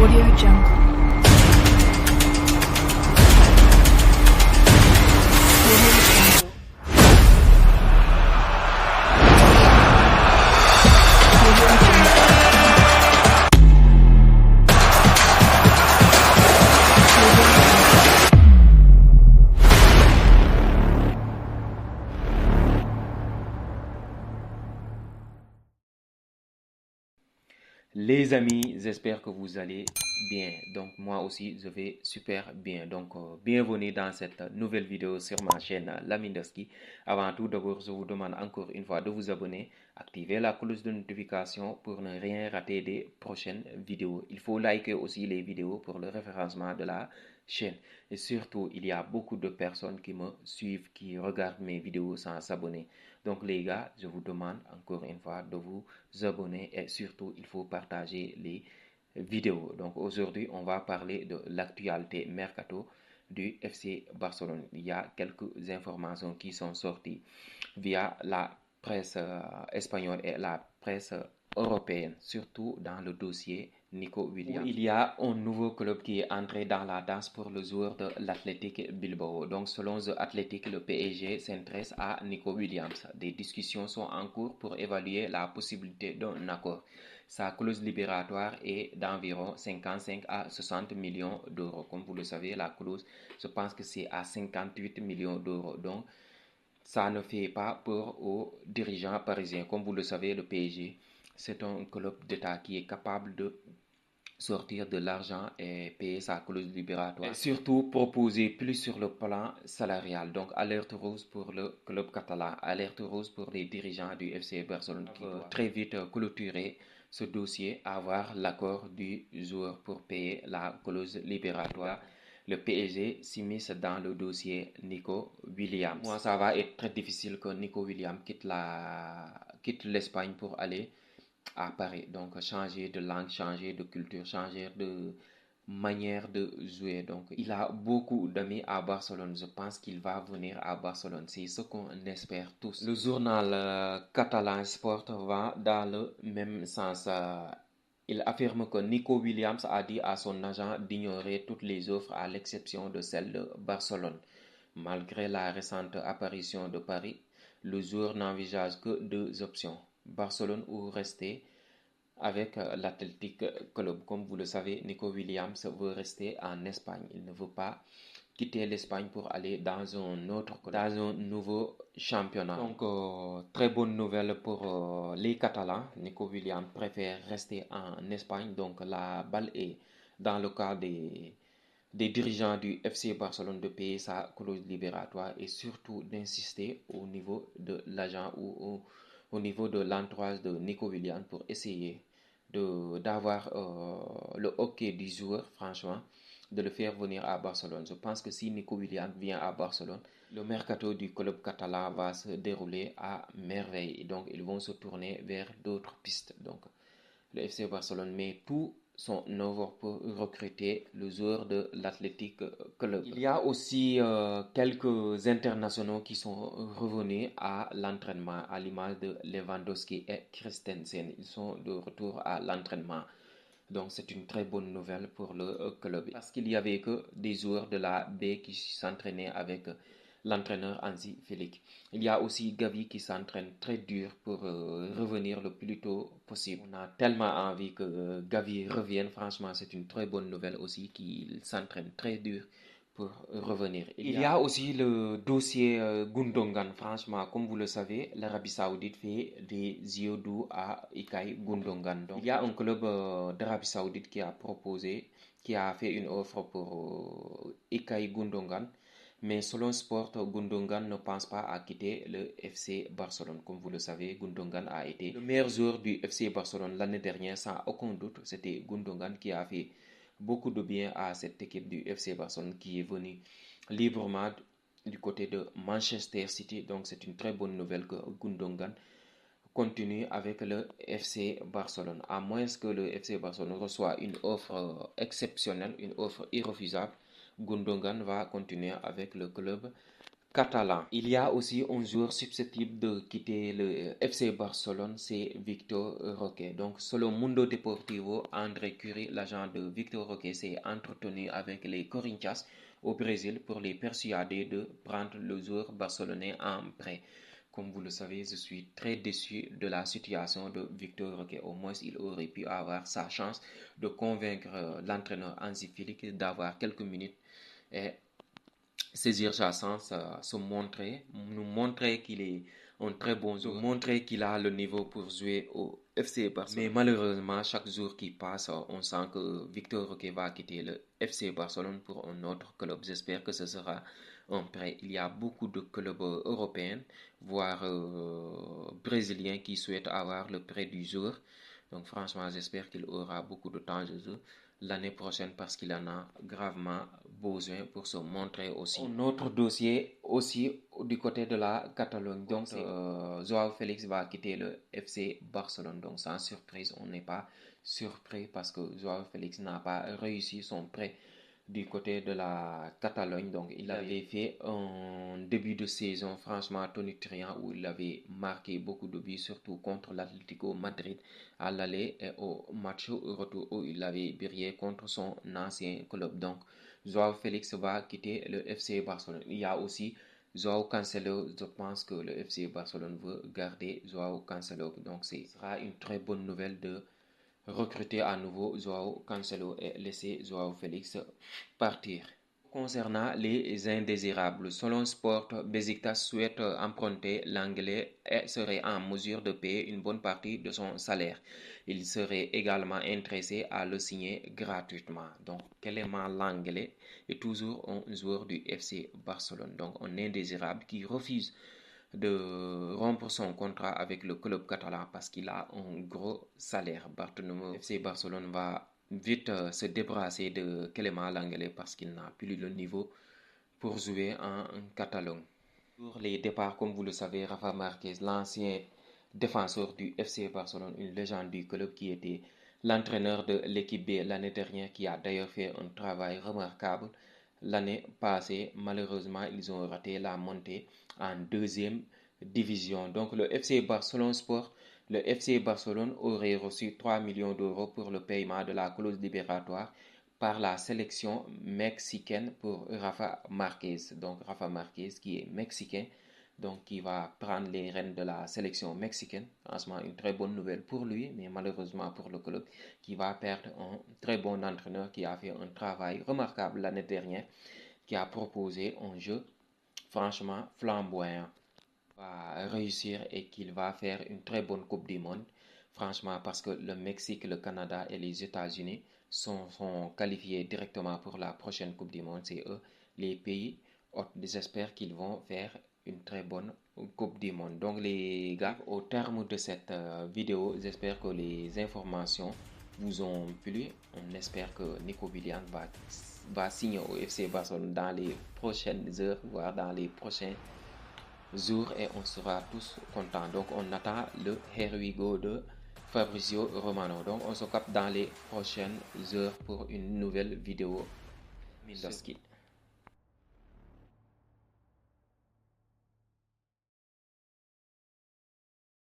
Audio Jungle. Audio Jungle. Audio Jungle. Les amis, j'espère que vous allez bien. Donc moi aussi, je vais super bien. Donc bienvenue dans cette nouvelle vidéo sur ma chaîne Laminderski. Avant tout, d'abord, je vous demande encore une fois de vous abonner, activer la cloche de notification pour ne rien rater des prochaines vidéos. Il faut liker aussi les vidéos pour le référencement de la chaîne. Et surtout, il y a beaucoup de personnes qui me suivent, qui regardent mes vidéos sans s'abonner. Donc les gars, je vous demande encore une fois de vous abonner et surtout, il faut partager les vidéos. Donc aujourd'hui, on va parler de l'actualité mercato du FC Barcelone. Il y a quelques informations qui sont sorties via la presse espagnole et la presse européenne, surtout dans le dossier Nico Williams. Il y a un nouveau club qui est entré dans la danse pour le joueur de l'Athletic Bilbao. Donc, selon The Athletic, le PSG s'intéresse à Nico Williams. Des discussions sont en cours pour évaluer la possibilité d'un accord. Sa clause libératoire est d'environ 55 à 60 millions d'euros. Comme vous le savez, la clause, je pense que c'est à 58 millions d'euros. Donc, ça ne fait pas peur aux dirigeants parisiens. Comme vous le savez, le PSG, c'est un club d'État qui est capable de sortir de l'argent et payer sa clause libératoire. Et surtout proposer plus sur le plan salarial. Donc alerte rose pour le club catalan, alerte rose pour les dirigeants du FC Barcelone qui doivent très vite clôturer ce dossier, avoir l'accord du joueur pour payer la clause libératoire. Le PSG s'immisce dans le dossier Nico Williams. Moi, ça va être très difficile que Nico Williams quitte l'Espagne pour aller à Paris. Donc, changer de langue, changer de culture, changer de manière de jouer. Donc, il a beaucoup d'amis à Barcelone. Je pense qu'il va venir à Barcelone. C'est ce qu'on espère tous. Le journal catalan Sport va dans le même sens. Il affirme que Nico Williams a dit à son agent d'ignorer toutes les offres à l'exception de celle de Barcelone. Malgré la récente apparition de Paris, le joueur n'envisage que deux options. Barcelone ou rester avec l'Athletic Club. Comme vous le savez, Nico Williams veut rester en Espagne. Il ne veut pas quitter l'Espagne pour aller dans un autre club, dans un nouveau championnat. Donc, très bonne nouvelle pour les Catalans. Nico Williams préfère rester en Espagne. Donc, la balle est dans le cas des dirigeants du FC Barcelone de payer sa clause libératoire et surtout d'insister au niveau de l'agent ou au niveau de l'entourage de Nico Williams pour essayer d'avoir le hockey du joueur, franchement, de le faire venir à Barcelone. Je pense que si Nico Williams vient à Barcelone, le mercato du club catalan va se dérouler à merveille. Et donc, ils vont se tourner vers d'autres pistes. Donc, le FC Barcelone met tout son œuvre pour recruter le joueur de l'Athletic Club. Il y a aussi quelques internationaux qui sont revenus à l'entraînement, à l'image de Lewandowski et Christensen. Ils sont de retour à l'entraînement. Donc c'est une très bonne nouvelle pour le club. Parce qu'il n'y avait que des joueurs de la B qui s'entraînaient avec l'entraîneur Hansi Flick. Il y a aussi Gavi qui s'entraîne très dur pour revenir le plus tôt possible. On a tellement envie que Gavi revienne. Franchement, c'est une très bonne nouvelle aussi qu'il s'entraîne très dur pour revenir. Il y a aussi le dossier Gundogan. Franchement, comme vous le savez, l'Arabie Saoudite fait des yeux doux à Ilkay Gundogan. Donc, il y a un club d'Arabie Saoudite qui a fait une offre pour Ilkay Gundogan. Mais selon Sport, Gundogan ne pense pas à quitter le FC Barcelone. Comme vous le savez, Gundogan a été le meilleur joueur du FC Barcelone l'année dernière, sans aucun doute. C'était Gundogan qui a fait beaucoup de bien à cette équipe du FC Barcelone qui est venue librement du côté de Manchester City. Donc c'est une très bonne nouvelle que Gundogan continue avec le FC Barcelone. À moins que le FC Barcelone reçoive une offre exceptionnelle, une offre irrefusable, Gundogan va continuer avec le club catalan. Il y a aussi un joueur susceptible de quitter le FC Barcelone, c'est Victor Roque. Donc, selon Mundo Deportivo, André Curie, l'agent de Victor Roque, s'est entretenu avec les Corinthians au Brésil pour les persuader de prendre le joueur barcelonais en prêt. Comme vous le savez, je suis très déçu de la situation de Victor Roque. Au moins, il aurait pu avoir sa chance de convaincre l'entraîneur Hansi Flick d'avoir quelques minutes et saisir sa chance, nous montrer qu'il est un très bon joueur, montrer qu'il a le niveau pour jouer au FC Barcelone. Mais malheureusement, chaque jour qui passe, on sent que Victor Roque va quitter le FC Barcelone pour un autre club. J'espère que ce sera un prêt. Il y a beaucoup de clubs européens, voire brésiliens, qui souhaitent avoir le prêt du joueur. Donc franchement, j'espère qu'il aura beaucoup de temps de jeu l'année prochaine parce qu'il en a gravement besoin pour se montrer aussi. Un autre dossier aussi du côté de la Catalogne. Donc, Joao Félix va quitter le FC Barcelone. Donc, sans surprise, on n'est pas surpris parce que Joao Félix n'a pas réussi son prêt du côté de la Catalogne. Donc, il avait fait un début de saison franchement tonitruant où il avait marqué beaucoup de buts, surtout contre l'Atlético Madrid à l'aller et au match retour où il avait brillé contre son ancien club. Donc, Joao Félix va quitter le FC Barcelone. Il y a aussi Joao Cancelo. Je pense que le FC Barcelone veut garder Joao Cancelo. Donc, ce sera une très bonne nouvelle de recruter à nouveau Joao Cancelo et laisser Joao Félix partir. Concernant les indésirables, selon Sport, Besiktas souhaite emprunter l'anglais et serait en mesure de payer une bonne partie de son salaire. Il serait également intéressé à le signer gratuitement. Donc, Clément Lenglet est toujours un joueur du FC Barcelone, donc un indésirable qui refuse de rompre son contrat avec le club catalan parce qu'il a un gros salaire. Bartomeu FC Barcelone va vite se débarrasser de Clément Lenglet parce qu'il n'a plus le niveau pour jouer en Catalogne. Pour les départs, comme vous le savez, Rafa Marquez, l'ancien défenseur du FC Barcelone, une légende du club qui était l'entraîneur de l'équipe B l'année dernière, qui a d'ailleurs fait un travail remarquable. L'année passée, malheureusement, ils ont raté la montée en deuxième division. Donc le FC Barcelone Sport, le FC Barcelone aurait reçu 3 millions d'euros pour le paiement de la clause libératoire par la sélection mexicaine pour Rafa Marquez. Donc Rafa Marquez qui est mexicain, donc qui va prendre les rênes de la sélection mexicaine. Franchement, une très bonne nouvelle pour lui, mais malheureusement pour le club qui va perdre un très bon entraîneur qui a fait un travail remarquable l'année dernière, qui a proposé un jeu franchement flamboyant. Va réussir et qu'il va faire une très bonne Coupe du Monde. Franchement, parce que le Mexique, le Canada et les États-Unis sont qualifiés directement pour la prochaine Coupe du Monde. C'est eux les pays. J'espère qu'ils vont faire une très bonne Coupe du Monde. Donc les gars, au terme de cette vidéo, j'espère que les informations vous ont plu. On espère que Nico Williams va signer au FC Barcelone dans les prochaines heures, voire dans les prochains jours, et on sera tous contents. Donc on attend le Here We Go de Fabrizio Romano. Donc on se capte dans les prochaines heures pour une nouvelle vidéo Mindoski.